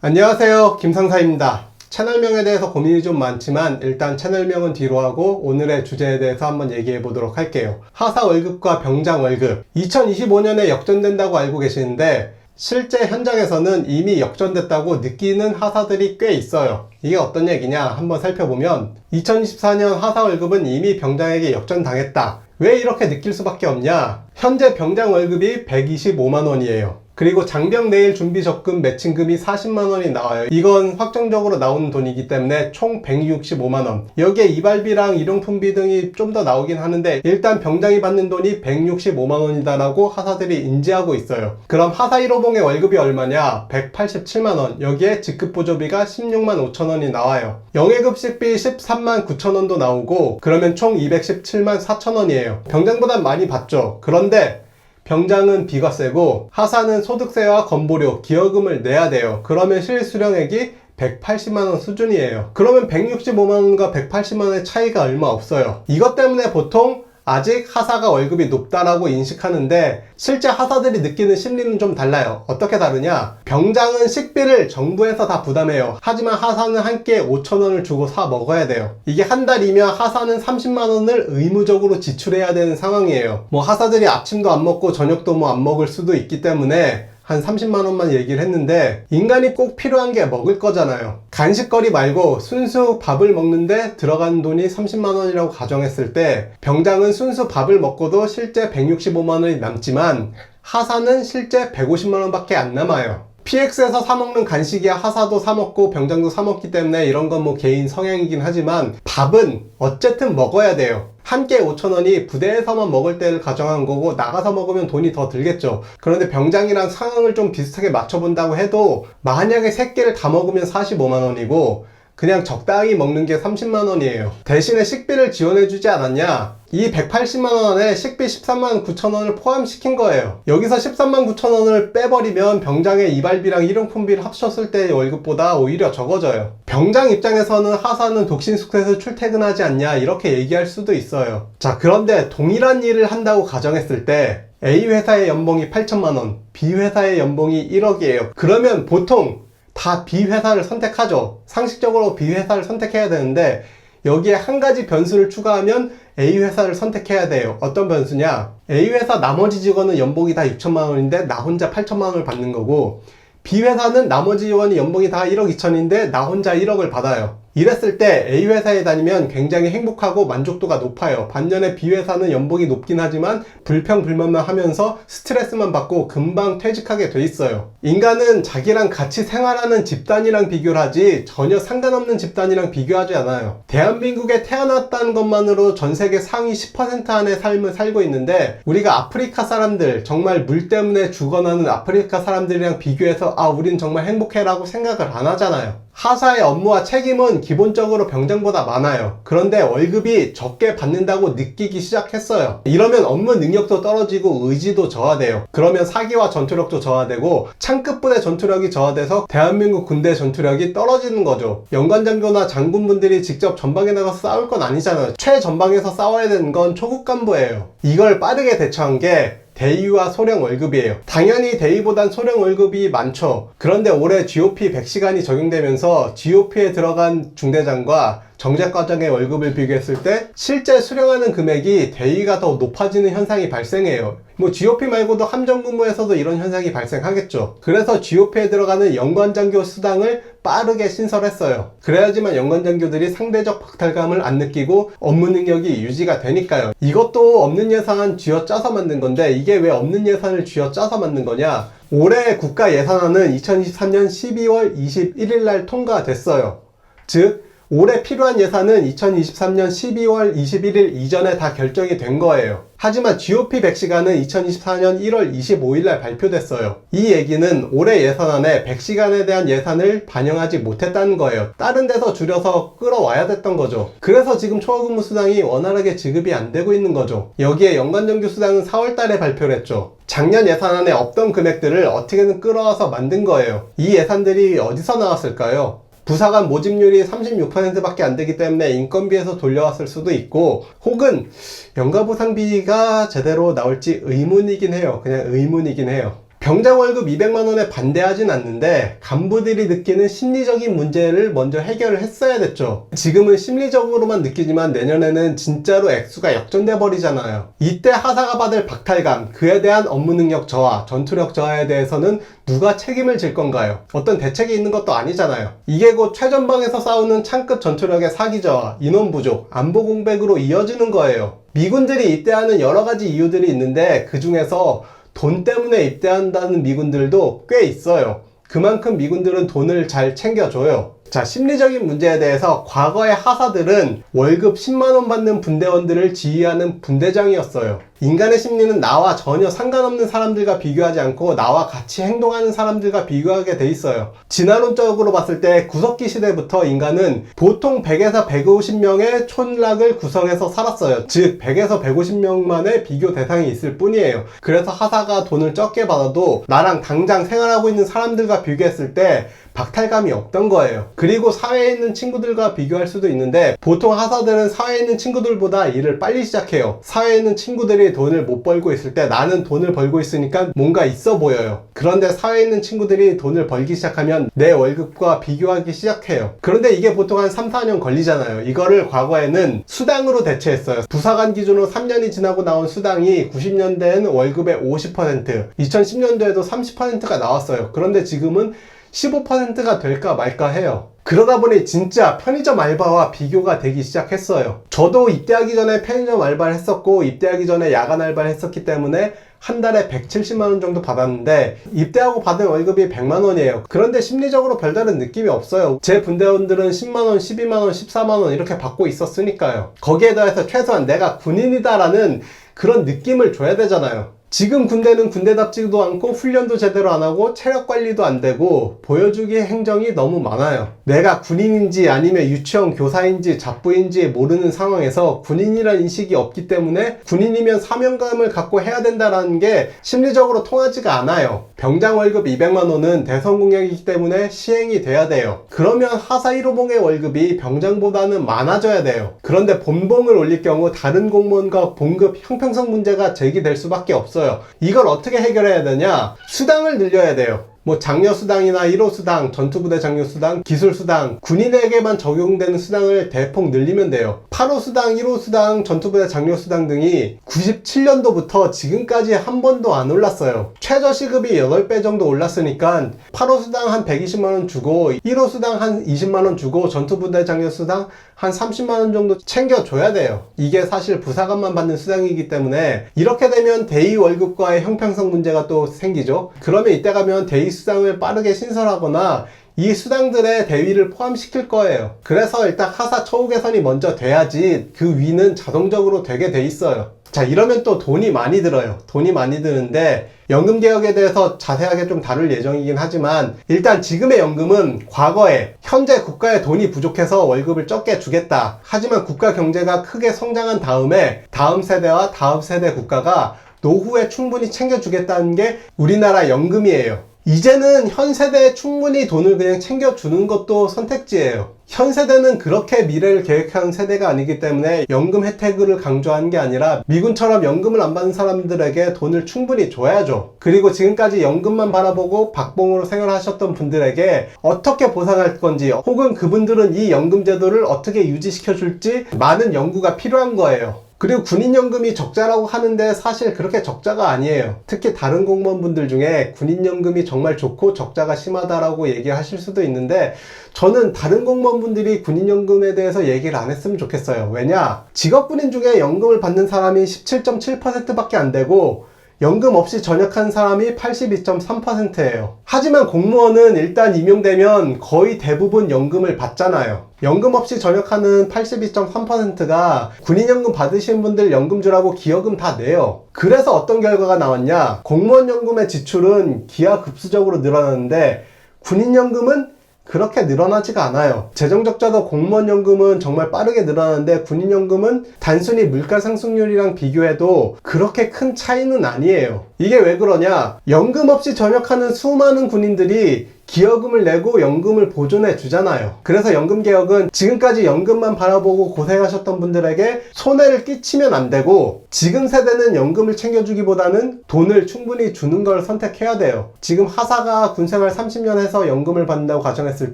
안녕하세요, 김상사입니다. 채널명에 대해서 고민이 좀 많지만 일단 채널명은 뒤로 하고 오늘의 주제에 대해서 한번 얘기해 보도록 할게요. 하사 월급과 병장 월급 2025년에 역전된다고 알고 계시는데 실제 현장에서는 이미 역전됐다고 느끼는 하사들이 꽤 있어요. 이게 어떤 얘기냐 한번 살펴보면 2024년 하사 월급은 이미 병장에게 역전당했다. 왜 이렇게 느낄 수밖에 없냐? 현재 병장 월급이 125만원이에요. 그리고 장병 내일 준비 적금 매칭금이 40만원이 나와요. 이건 확정적으로 나오는 돈이기 때문에 총 165만원. 여기에 이발비랑 일용품비 등이 좀 더 나오긴 하는데 일단 병장이 받는 돈이 165만원이다라고 하사들이 인지하고 있어요. 그럼 하사 1호봉의 월급이 얼마냐? 187만원. 여기에 직급보조비가 16만 5천원이 나와요. 영예급식비 13만 9천원도 나오고 그러면 총 217만 4천원이에요. 병장보단 많이 받죠. 그런데 병장은 비과세고 하사는 소득세와 건보료, 기여금을 내야 돼요. 그러면 실수령액이 180만원 수준이에요. 그러면 165만원과 180만원의 차이가 얼마 없어요. 이것 때문에 보통 아직 하사가 월급이 높다라고 인식하는데 실제 하사들이 느끼는 심리는 좀 달라요. 어떻게 다르냐? 병장은 식비를 정부에서 다 부담해요. 하지만 하사는 한 끼에 5천원을 주고 사 먹어야 돼요. 이게 한 달이면 하사는 30만원을 의무적으로 지출해야 되는 상황이에요. 하사들이 아침도 안 먹고 저녁도 안 먹을 수도 있기 때문에 한 30만원만 얘기를 했는데 인간이 꼭 필요한 게 먹을 거잖아요. 간식거리 말고 순수 밥을 먹는데 들어가는 돈이 30만원이라고 가정했을 때 병장은 순수 밥을 먹고도 실제 165만원이 남지만 하사는 실제 150만원 밖에 안 남아요. PX에서 사먹는 간식이야 하사도 사먹고 병장도 사먹기 때문에 이런 건 개인 성향이긴 하지만 밥은 어쨌든 먹어야 돼요. 한 끼에 5천원이 부대에서만 먹을 때를 가정한 거고 나가서 먹으면 돈이 더 들겠죠. 그런데 병장이랑 상황을 좀 비슷하게 맞춰본다고 해도 만약에 3끼를 다 먹으면 45만원이고 그냥 적당히 먹는 게 30만원이에요. 대신에 식비를 지원해주지 않았냐? 이 180만원에 식비 13만 9천원을 포함시킨 거예요. 여기서 13만 9천원을 빼버리면 병장의 이발비랑 일용품비를 합쳤을 때의 월급보다 오히려 적어져요. 병장 입장에서는 하사는 독신숙소에서 출퇴근하지 않냐 이렇게 얘기할 수도 있어요. 자, 그런데 동일한 일을 한다고 가정했을 때 A 회사의 연봉이 8천만원, B 회사의 연봉이 1억이에요. 그러면 보통 다 B 회사를 선택하죠. 상식적으로 B 회사를 선택해야 되는데 여기에 한 가지 변수를 추가하면 A 회사를 선택해야 돼요. 어떤 변수냐? A 회사 나머지 직원은 연봉이 다 6천만원인데 나 혼자 8천만원을 받는 거고 B 회사는 나머지 직원이 연봉이 다 1억 2천인데 나 혼자 1억을 받아요. 이랬을 때 A 회사에 다니면 굉장히 행복하고 만족도가 높아요. 반면에 B 회사는 연봉이 높긴 하지만 불평불만만 하면서 스트레스만 받고 금방 퇴직하게 돼 있어요. 인간은 자기랑 같이 생활하는 집단이랑 비교를 하지 전혀 상관없는 집단이랑 비교하지 않아요. 대한민국에 태어났다는 것만으로 전 세계 상위 10% 안의 삶을 살고 있는데 우리가 아프리카 사람들, 정말 물 때문에 죽어나는 아프리카 사람들이랑 비교해서 우린 정말 행복해 라고 생각을 안 하잖아요. 하사의 업무와 책임은 기본적으로 병장보다 많아요. 그런데 월급이 적게 받는다고 느끼기 시작했어요. 이러면 업무 능력도 떨어지고 의지도 저하돼요. 그러면 사기와 전투력도 저하되고 창급부대 전투력이 저하돼서 대한민국 군대 전투력이 떨어지는 거죠. 연관장교나 장군분들이 직접 전방에 나가서 싸울 건 아니잖아요. 최전방에서 싸워야 되는 건 초급 간부예요. 이걸 빠르게 대처한 게 대위와 소령 월급이에요. 당연히 대위보단 소령 월급이 많죠. 그런데 올해 GOP 100시간이 적용되면서 GOP에 들어간 중대장과 정제과장의 월급을 비교했을 때 실제 수령하는 금액이 대위가 더 높아지는 현상이 발생해요. GOP 말고도 함정근무에서도 이런 현상이 발생하겠죠. 그래서 GOP에 들어가는 연관장교 수당을 빠르게 신설했어요. 그래야지만 연관장교들이 상대적 박탈감을 안 느끼고 업무 능력이 유지가 되니까요. 이것도 없는 예산 쥐어짜서 만든 건데 이게 왜 없는 예산을 쥐어짜서 만든 거냐? 올해 국가 예산안은 2023년 12월 21일 날 통과됐어요. 즉 올해 필요한 예산은 2023년 12월 21일 이전에 다 결정이 된 거예요. 하지만 GOP 100시간은 2024년 1월 25일 날 발표됐어요. 이 얘기는 올해 예산안에 100시간에 대한 예산을 반영하지 못했다는 거예요. 다른 데서 줄여서 끌어와야 됐던 거죠. 그래서 지금 초과근무 수당이 원활하게 지급이 안 되고 있는 거죠. 여기에 연관정규 수당은 4월 달에 발표를 했죠. 작년 예산안에 없던 금액들을 어떻게든 끌어와서 만든 거예요. 이 예산들이 어디서 나왔을까요? 부사관 모집률이 36%밖에 안 되기 때문에 인건비에서 돌려왔을 수도 있고, 혹은 연가보상비가 제대로 나올지 의문이긴 해요. 그냥 의문이긴 해요. 병장 월급 200만 원에 반대하진 않는데 간부들이 느끼는 심리적인 문제를 먼저 해결을 했어야 됐죠. 지금은 심리적으로만 느끼지만 내년에는 진짜로 액수가 역전돼 버리잖아요. 이때 하사가 받을 박탈감, 그에 대한 업무 능력 저하, 전투력 저하에 대해서는 누가 책임을 질 건가요? 어떤 대책이 있는 것도 아니잖아요. 이게 곧 최전방에서 싸우는 창급 전투력의 사기 저하, 인원 부족, 안보 공백으로 이어지는 거예요. 미군들이 입대하는 여러 가지 이유들이 있는데 그 중에서 돈 때문에 입대한다는 미군들도 꽤 있어요. 그만큼 미군들은 돈을 잘 챙겨줘요. 자, 심리적인 문제에 대해서 과거의 하사들은 월급 10만원 받는 분대원들을 지휘하는 분대장이었어요. 인간의 심리는 나와 전혀 상관없는 사람들과 비교하지 않고 나와 같이 행동하는 사람들과 비교하게 돼 있어요. 진화론적으로 봤을 때 구석기 시대부터 인간은 보통 100에서 150명의 촌락을 구성해서 살았어요. 즉 100에서 150명만의 비교 대상이 있을 뿐이에요. 그래서 하사가 돈을 적게 받아도 나랑 당장 생활하고 있는 사람들과 비교했을 때 박탈감이 없던 거예요. 그리고 사회에 있는 친구들과 비교할 수도 있는데 보통 하사들은 사회에 있는 친구들보다 일을 빨리 시작해요. 사회에 있는 친구들이 돈을 못 벌고 있을 때 나는 돈을 벌고 있으니까 뭔가 있어 보여요. 그런데 사회에 있는 친구들이 돈을 벌기 시작하면 내 월급과 비교하기 시작해요. 그런데 이게 보통 한 3, 4년 걸리잖아요. 이거를 과거에는 수당으로 대체했어요. 부사관 기준으로 3년이 지나고 나온 수당이 90년대에는 월급의 50%, 2010년도에도 30%가 나왔어요. 그런데 지금은 15%가 될까 말까 해요. 그러다 보니 진짜 편의점 알바와 비교가 되기 시작했어요. 저도 입대하기 전에 편의점 알바를 했었고 입대하기 전에 야간 알바를 했었기 때문에 한 달에 170만원 정도 받았는데 입대하고 받은 월급이 100만원이에요. 그런데 심리적으로 별다른 느낌이 없어요. 제 분대원들은 10만원, 12만원, 14만원 이렇게 받고 있었으니까요. 거기에 더해서 최소한 내가 군인이다라는 그런 느낌을 줘야 되잖아요. 지금 군대는 군대답지도 않고 훈련도 제대로 안 하고 체력 관리도 안 되고 보여주기 행정이 너무 많아요. 내가 군인인지 아니면 유치원 교사인지 잡부인지 모르는 상황에서 군인이란 인식이 없기 때문에 군인이면 사명감을 갖고 해야 된다는 게 심리적으로 통하지가 않아요. 병장 월급 200만 원은 대선 공약이기 때문에 시행이 돼야 돼요. 그러면 하사 1호봉의 월급이 병장보다는 많아져야 돼요. 그런데 본봉을 올릴 경우 다른 공무원과 봉급 형평성 문제가 제기될 수밖에 없어요. 이걸 어떻게 해결해야 되냐? 수당을 늘려야 돼요. 뭐 장려수당이나 1호 수당, 전투부대 장려수당, 기술수당, 군인에게만 적용되는 수당을 대폭 늘리면 돼요. 8호 수당, 1호 수당, 전투부대 장려수당 등이 97년도부터 지금까지 한 번도 안 올랐어요. 최저시급이 8배 정도 올랐으니까 8호 수당 한 120만원 주고 1호 수당 한 20만원 주고 전투부대 장려수당 한 30만원 정도 챙겨줘야 돼요. 이게 사실 부사관만 받는 수당이기 때문에 이렇게 되면 대위 월급과의 형평성 문제가 또 생기죠. 그러면 이때 가면 대위 수당을 빠르게 신설하거나 이 수당들의 대위를 포함시킬 거예요. 그래서 일단 하사 처우 개선이 먼저 돼야지 그 위는 자동적으로 되게 돼 있어요. 자, 이러면 또 돈이 많이 들어요. 돈이 많이 드는데 연금 개혁에 대해서 자세하게 좀 다룰 예정이긴 하지만 일단 지금의 연금은 과거에 현재 국가에 돈이 부족해서 월급을 적게 주겠다. 하지만 국가 경제가 크게 성장한 다음에 다음 세대와 다음 세대 국가가 노후에 충분히 챙겨주겠다는 게 우리나라 연금이에요. 이제는 현 세대에 충분히 돈을 그냥 챙겨주는 것도 선택지예요. 현 세대는 그렇게 미래를 계획하는 세대가 아니기 때문에 연금 혜택을 강조하는 게 아니라 미군처럼 연금을 안 받는 사람들에게 돈을 충분히 줘야죠. 그리고 지금까지 연금만 바라보고 박봉으로 생활하셨던 분들에게 어떻게 보상할 건지 혹은 그분들은 이 연금 제도를 어떻게 유지시켜 줄지 많은 연구가 필요한 거예요. 그리고 군인연금이 적자라고 하는데 사실 그렇게 적자가 아니에요. 특히 다른 공무원분들 중에 군인연금이 정말 좋고 적자가 심하다라고 얘기하실 수도 있는데 저는 다른 공무원분들이 군인연금에 대해서 얘기를 안 했으면 좋겠어요. 왜냐? 직업군인 중에 연금을 받는 사람이 17.7%밖에 안 되고 연금 없이 전역한 사람이 82.3%예요. 하지만 공무원은 일단 임용되면 거의 대부분 연금을 받잖아요. 연금 없이 전역하는 82.3%가 군인연금 받으신 분들 연금주라고 기여금 다 내요. 그래서 어떤 결과가 나왔냐? 공무원 연금의 지출은 기하급수적으로 늘어나는데 군인연금은 그렇게 늘어나지가 않아요. 재정적자도 공무원연금은 정말 빠르게 늘어나는데 군인연금은 단순히 물가 상승률이랑 비교해도 그렇게 큰 차이는 아니에요. 이게 왜 그러냐? 연금 없이 전역하는 수많은 군인들이 기여금을 내고 연금을 보존해 주잖아요. 그래서 연금개혁은 지금까지 연금만 바라보고 고생하셨던 분들에게 손해를 끼치면 안 되고, 지금 세대는 연금을 챙겨주기보다는 돈을 충분히 주는 걸 선택해야 돼요. 지금 하사가 군생활 30년 해서 연금을 받는다고 가정했을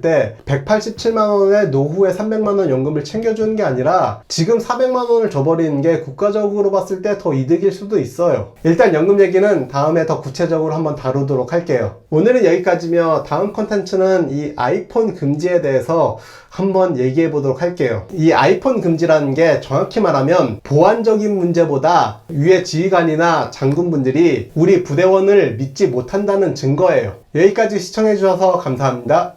때 187만원에 노후에 300만원 연금을 챙겨주는 게 아니라 지금 400만원을 줘버리는 게 국가적으로 봤을 때 더 이득일 수도 있어요. 일단 연금 얘기는 다음에 더 구체적으로 한번 다루도록 할게요. 오늘은 여기까지며 다음 콘텐츠는 이 아이폰 금지에 대해서 한번 얘기해 보도록 할게요. 이 아이폰 금지라는 게 정확히 말하면 보안적인 문제보다 위에 지휘관이나 장군분들이 우리 부대원을 믿지 못한다는 증거예요. 여기까지 시청해 주셔서 감사합니다.